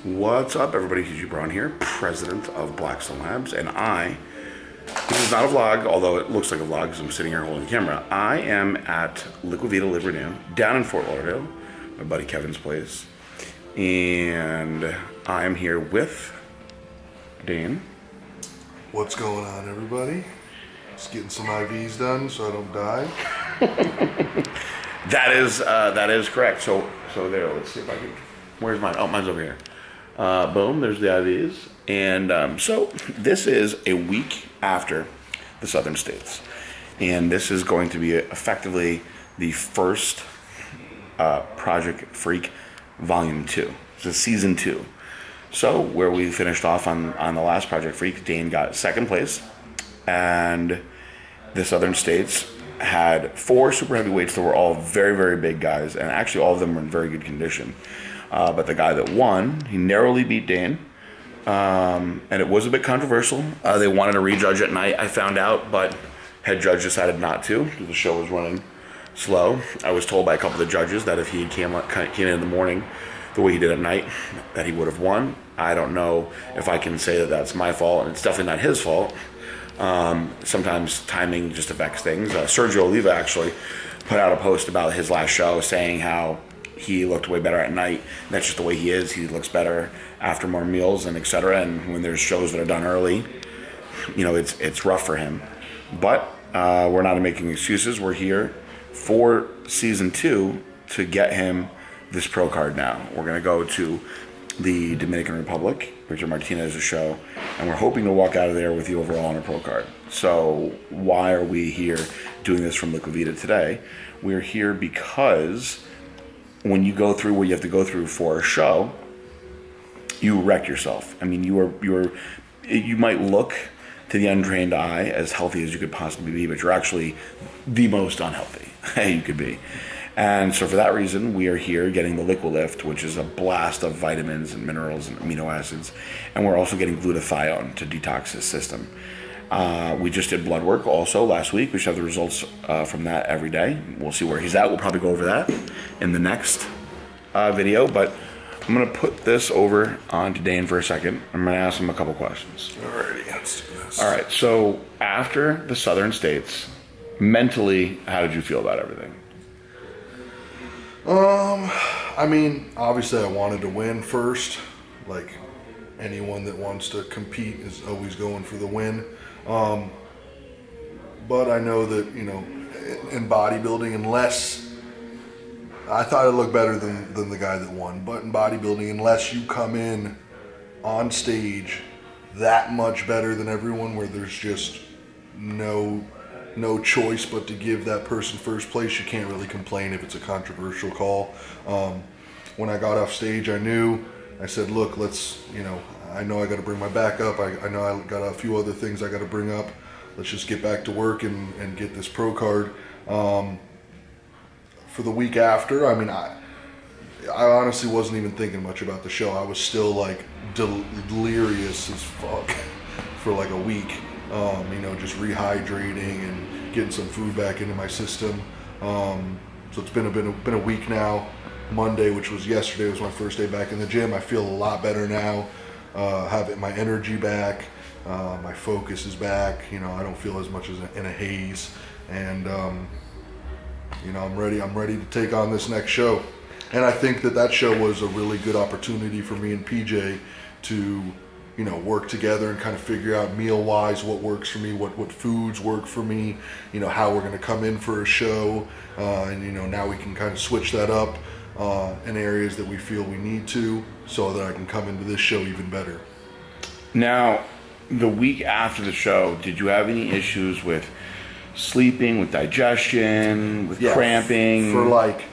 What's up, everybody? Hugh Brown here, president of Blackstone Labs, and this is not a vlog, although it looks like a vlog because I'm sitting here holding the camera. I am at Liquivida Liquivida down in Fort Lauderdale, my buddy Kevin's place, and I'm here with Dane. What's going on, everybody? Just getting some IVs done so I don't die. That is correct. So there. Let's see if I can. Where's mine? Oh, mine's over here. Boom. There's the IVs, and so this is a week after the Southern States, and this is going to be effectively the first Project Freak Volume 2. This is Season 2. So where we finished off on the last Project Freak, Dane got second place, and the Southern States had 4 super heavyweights that were all very, very big guys, and actually all of them were in very good condition. But the guy that won, he narrowly beat Dane, and it was a bit controversial. They wanted to rejudge at night, I found out, but head judge decided not to because the show was running slow. I was told by a couple of the judges that if he came in the morning the way he did at night, that he would have won. I don't know if I can say that that's my fault, and it's definitely not his fault. Sometimes timing just affects things. Sergio Oliva actually put out a post about his last show saying how he looked way better at night. That's just the way he is. He looks better after more meals and etc. And when there's shows that are done early, you know, it's rough for him. But we're not making excuses. We're here for Season 2 to get him this pro card now. We're going to go to the Dominican Republic, Richard Martinez's show, and we're hoping to walk out of there with the overall on a pro card. So why are we here doing this from Liquivida today? We're here because when you go through what you have to go through for a show, you wreck yourself. I mean, you might look to the untrained eye as healthy as you could possibly be, but you're actually the most unhealthy you could be. And so for that reason, we are here getting the Liquilift, which is a blast of vitamins and minerals and amino acids. And we're also getting glutathione to detox his system. We just did blood work also last week. We should have the results from that every day. We'll see where he's at. We'll probably go over that in the next video. But I'm going to put this over on to Dane for a second. I'm going to ask him a couple questions. Alrighty, let's do this. All right, so after the Southern States, mentally, how did you feel about everything? I mean, obviously I wanted to win first. Like, anyone that wants to compete is always going for the win. But I know that, you know, in bodybuilding, unless I thought it looked better than the guy that won, but in bodybuilding, unless you come in on stage that much better than everyone, where there's just no choice but to give that person first place, you can't really complain if it's a controversial call. When I got off stage, I said, look, I know I got to bring my back up. I know I got a few other things I got to bring up. Let's just get back to work and get this pro card. For the week after, I mean, I honestly wasn't even thinking much about the show. I was still like delirious as fuck for like a week. You know, just rehydrating and getting some food back into my system. So it's been a week now. Monday, which was yesterday, was my first day back in the gym. I feel a lot better now. Have my energy back. My focus is back. You know, I don't feel as much as in a haze. And you know, I'm ready to take on this next show. And I think that show was a really good opportunity for me and PJ to, you know, work together and kind of figure out meal-wise what works for me, what foods work for me, you know, how we're going to come in for a show, and, you know, now we can kind of switch that up in areas that we feel we need to, so that I can come into this show even better. Now, the week after the show, did you have any issues with sleeping, with digestion, with cramping? For like,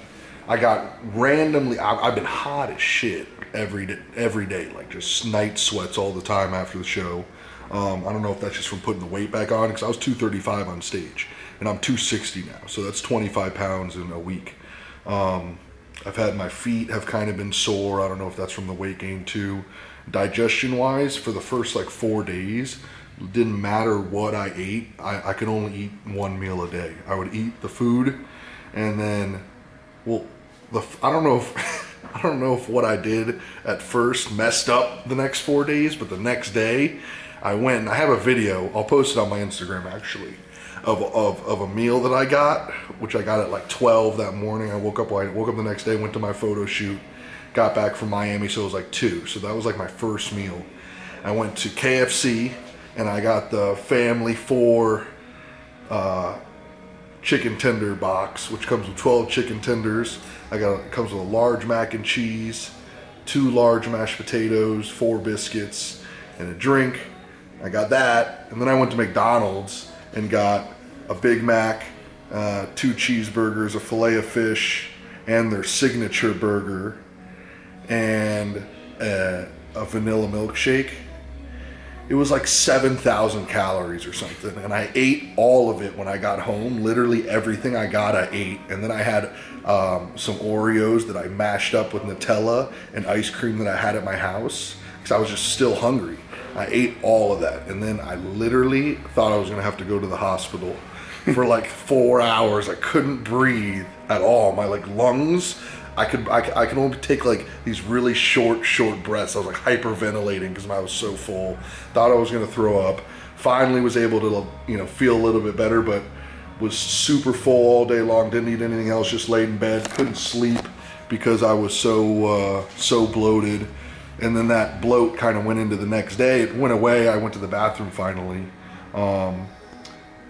I got randomly, I've been hot as shit every day, like just night sweats all the time after the show. I don't know if that's just from putting the weight back on, because I was 235 on stage and I'm 260 now, so that's 25 pounds in a week. I've had my feet have kind of been sore. I don't know if that's from the weight gain too. Digestion wise, for the first like 4 days, it didn't matter what I ate. I could only eat one meal a day. I would eat the food, and then, well, I don't know if I don't know if what I did at first messed up the next 4 days, but the next day I went and I have a video, I'll post it on my Instagram actually, of a meal that I got, which I got at like 12 that morning. I woke up the next day, went to my photo shoot, got back from Miami, so it was like 2. So that was like my first meal. I went to KFC and I got the family 4 chicken tender box, which comes with 12 chicken tenders. It comes with a large mac and cheese, 2 large mashed potatoes, 4 biscuits, and a drink. I got that, and then I went to McDonald's and got a Big Mac, 2 cheeseburgers, a fillet of fish, and their signature burger, and a vanilla milkshake. It was like 7,000 calories or something, and I ate all of it when I got home. Literally everything I got, I ate. And then I had some Oreos that I mashed up with Nutella and ice cream that I had at my house because I was just still hungry. I ate all of that, and then I literally thought I was gonna have to go to the hospital for like 4 hours. I couldn't breathe at all. My like lungs, I could only take like these really short breaths. I was like hyperventilating because I was so full. Thought I was gonna throw up. Finally was able to feel a little bit better, but was super full all day long. Didn't eat anything else. Just laid in bed. Couldn't sleep because I was so bloated. And then that bloat kind of went into the next day. It went away. I went to the bathroom finally.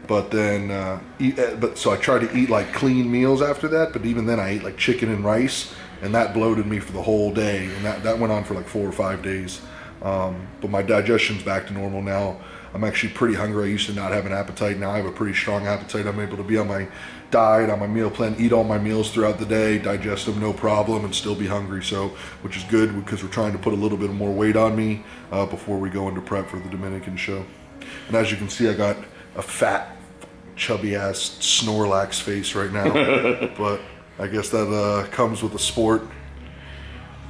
But then, so I tried to eat like clean meals after that, but even then I ate like chicken and rice, and that bloated me for the whole day, and that went on for like 4 or 5 days. But my digestion's back to normal now. I'm actually pretty hungry. I used to not have an appetite. Now I have a pretty strong appetite. I'm able to be on my diet, on my meal plan, eat all my meals throughout the day, digest them no problem, and still be hungry. So, which is good because we're trying to put a little bit more weight on me before we go into prep for the Dominican show. And as you can see, I got a fat, chubby ass Snorlax face right now, but I guess that comes with the sport.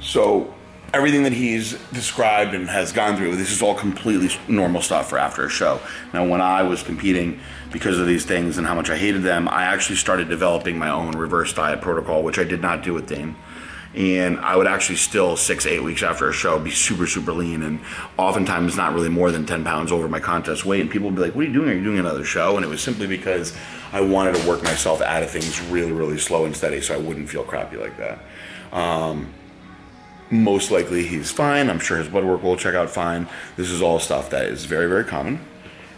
So everything that he's described and has gone through, this is all completely normal stuff for after a show. Now, when I was competing, because of these things and how much I hated them, I actually started developing my own reverse diet protocol, which I did not do with Dane. And I would actually still 6-8 weeks after a show be super lean, and oftentimes not really more than 10 pounds over my contest weight. And people would be like, what are you doing? Are you doing another show? And it was simply because I wanted to work myself out of things really slow and steady so I wouldn't feel crappy like that. Most likely he's fine. I'm sure his blood work will check out fine. This is all stuff that is very common,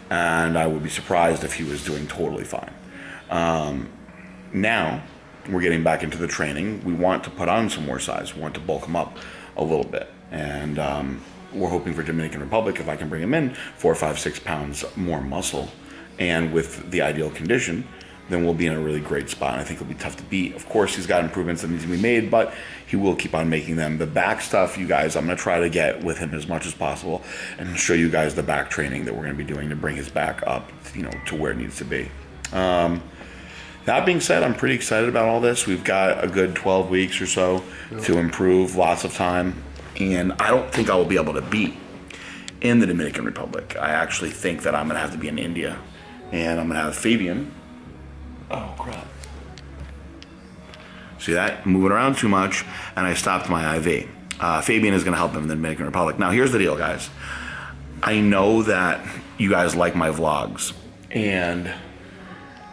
and I would be surprised if he was doing totally fine. Now we're getting back into the training. We want to put on some more size. We want to bulk him up a little bit, and we're hoping for Dominican Republic, if I can bring him in 4, 5, 6 pounds more muscle, and with the ideal condition, then we'll be in a really great spot, and I think it'll be tough to beat. Of course, he's got improvements that need to be made, but he will keep on making them. The back stuff, you guys, I'm going to try to get with him as much as possible and show you guys the back training that we're going to be doing to bring his back up, to where it needs to be. That being said, I'm pretty excited about all this. We've got a good 12 weeks or so to improve, lots of time, and I don't think I will be able to beat in the Dominican Republic. I actually think that I'm going to have to be in India, and I'm going to have Fabian. Oh, crap. See that? Moving around too much, and I stopped my IV. Fabian is going to help him in the Dominican Republic. Now, here's the deal, guys. I know that you guys like my vlogs, and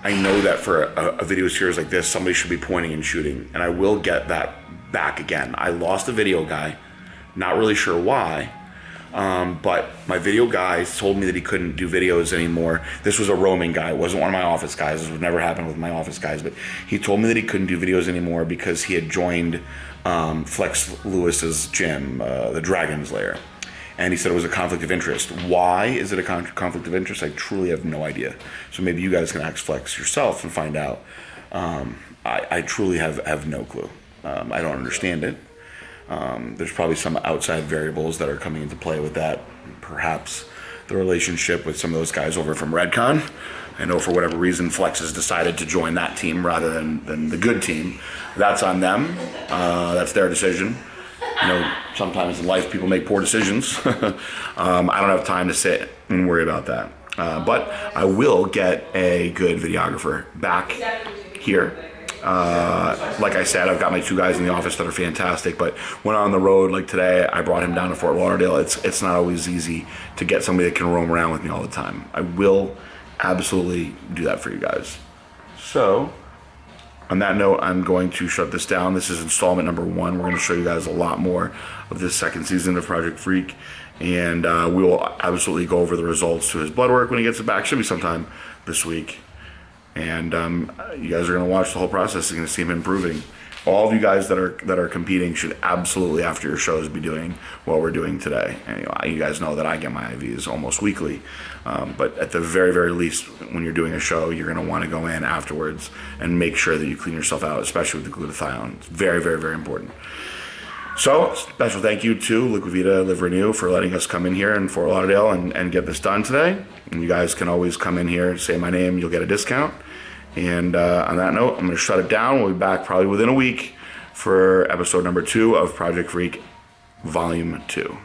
I know that for a video series like this, somebody should be pointing and shooting, and I will get that back again. I lost a video guy, not really sure why, but my video guy told me that he couldn't do videos anymore. This was a roaming guy. It wasn't one of my office guys. This would never happen with my office guys, but he told me that he couldn't do videos anymore because he had joined Flex Lewis's gym, the Dragon's Lair. And he said it was a conflict of interest. Why is it a conflict of interest? I truly have no idea. So maybe you guys can ask Flex yourself and find out. I truly have no clue. I don't understand it. There's probably some outside variables that are coming into play with that. Perhaps the relationship with some of those guys over from Redcon. I know for whatever reason Flex has decided to join that team rather than the good team. That's on them. That's their decision. Sometimes in life people make poor decisions. I don't have time to sit and worry about that. But I will get a good videographer back here Like I said, I've got my 2 guys in the office that are fantastic, but when on the road, like today, I brought him down to Fort Lauderdale. It's not always easy to get somebody that can roam around with me all the time. I will absolutely do that for you guys. So, on that note, I'm going to shut this down. This is installment number 1. We're going to show you guys a lot more of this second season of Project Freak, and we will absolutely go over the results to his blood work when he gets it back. Should be sometime this week. And you guys are going to watch the whole process. You're going to see him improving. All of you guys that are competing should absolutely, after your shows, be doing what we're doing today. And you guys know that I get my IVs almost weekly. But at the very, very least, when you're doing a show, you're going to want to go in afterwards and make sure that you clean yourself out, especially with the glutathione. It's very, very, very important. So, special thank you to Liquivida Live Renew for letting us come in here in Fort Lauderdale and get this done today. And you guys can always come in here, say my name, you'll get a discount. And on that note, I'm going to shut it down. We'll be back probably within a week for episode number 2 of Project Freak Volume 2.